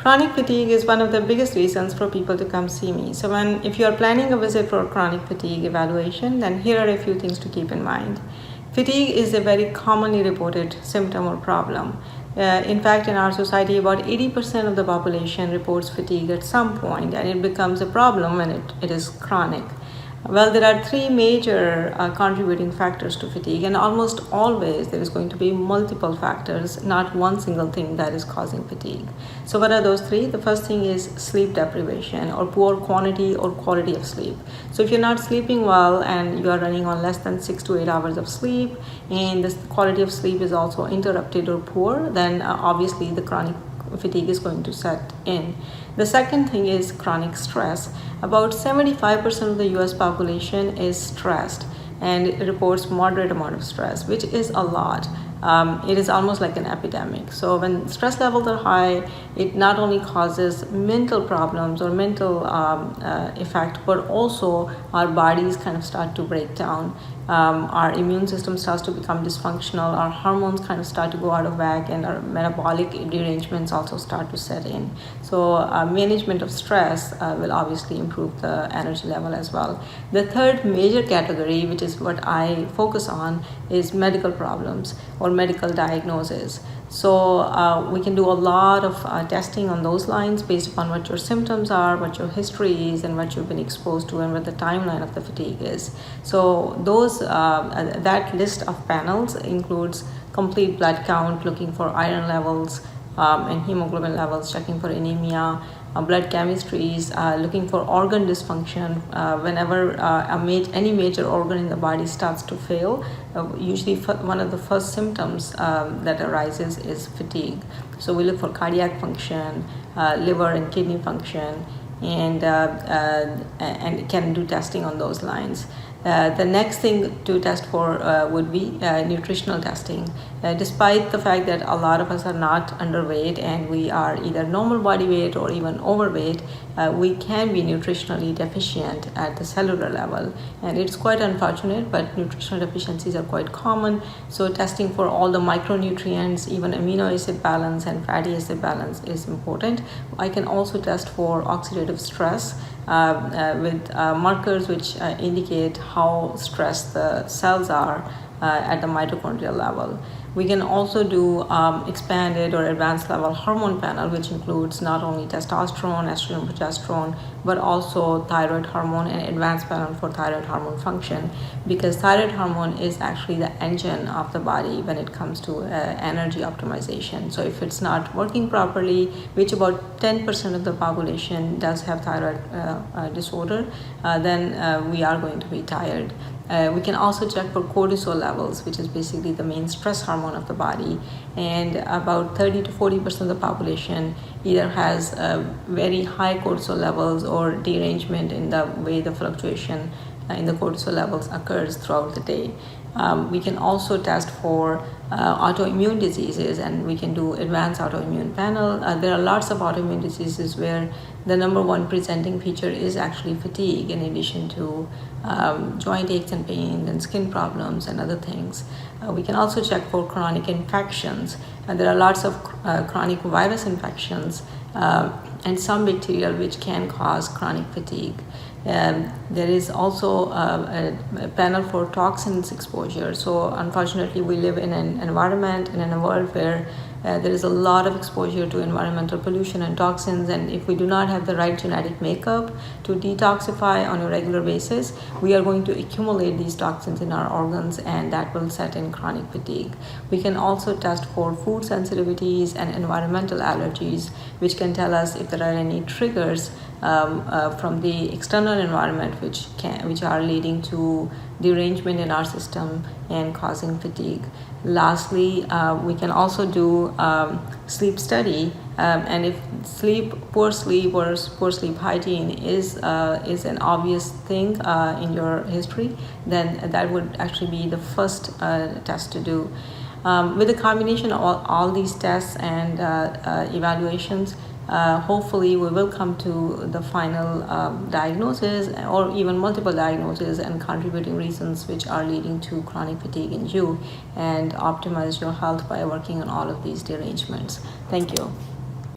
Chronic fatigue is one of the biggest reasons for people to come see me. So if you are planning a visit for a chronic fatigue evaluation, then here are a few things to keep in mind. Fatigue is a very commonly reported symptom or problem. In fact, in our society, about 80% of the population reports fatigue at some point, and it becomes a problem when it is chronic. Well, there are three major contributing factors to fatigue, and almost always there is going to be multiple factors, not one single thing that is causing fatigue. So what are those three? The first thing is sleep deprivation, or poor quantity or quality of sleep. So if you're not sleeping well and you are running on less than 6 to 8 hours of sleep, and the quality of sleep is also interrupted or poor, then obviously the chronic fatigue is going to set in. The second thing is chronic stress. About 75% of the US population is stressed, and it reports moderate amount of stress, which is a lot. It is almost like an epidemic. So when stress levels are high, it not only causes mental problems or mental effect, but also our bodies kind of start to break down. Our immune system starts to become dysfunctional, our hormones kind of start to go out of whack, and our metabolic derangements also start to set in. So management of stress will obviously improve the energy level as well. The third major category, which is what I focus on, is medical problems or medical diagnosis. So we can do a lot of testing on those lines based upon what your symptoms are, what your history is, and what you've been exposed to, and what the timeline of the fatigue is. So that list of panels includes complete blood count, looking for iron levels and hemoglobin levels, checking for anemia, blood chemistries, looking for organ dysfunction. Whenever any major organ in the body starts to fail, usually one of the first symptoms that arises is fatigue. So we look for cardiac function, liver and kidney function, and can do testing on those lines. The next thing to test for would be nutritional testing. Despite the fact that a lot of us are not underweight and we are either normal body weight or even overweight, we can be nutritionally deficient at the cellular level. And it's quite unfortunate, but nutritional deficiencies are quite common. So testing for all the micronutrients, even amino acid balance and fatty acid balance is important. I can also test for oxidative stress with markers which indicate how stressed the cells are at the mitochondrial level. We can also do expanded or advanced level hormone panel, which includes not only testosterone, estrogen, progesterone, but also thyroid hormone and advanced panel for thyroid hormone function, because thyroid hormone is actually the engine of the body when it comes to energy optimization. So if it's not working properly, which about 10% of the population does have thyroid disorder, then we are going to be tired. We can also check for cortisol levels, which is basically the main stress hormone of the body, and about 30 to 40% of the population either has very high cortisol levels or derangement in the way the fluctuation in the cortisol levels occurs throughout the day. We can also test for autoimmune diseases, and we can do advanced autoimmune panel. There are lots of autoimmune diseases where the number one presenting feature is actually fatigue, in addition to joint aches and pains and skin problems and other things. We can also check for chronic infections. There are lots of chronic virus infections and some bacterial which can cause chronic fatigue. There is also a panel for toxins exposure. So unfortunately, we live in an environment, in a world where there is a lot of exposure to environmental pollution and toxins, and if we do not have the right genetic makeup to detoxify on a regular basis, we are going to accumulate these toxins in our organs, and that will set in chronic fatigue. We can also test for food sensitivities and environmental allergies, which can tell us if there are any triggers from the external environment which are leading to derangement in our system and causing fatigue. Lastly, we can also do sleep study, and if poor sleep or poor sleep hygiene is an obvious thing in your history, then that would actually be the first test to do. With a combination of all these tests and evaluations, hopefully we will come to the final diagnosis or even multiple diagnoses and contributing reasons which are leading to chronic fatigue in you, and optimize your health by working on all of these derangements. Thank you.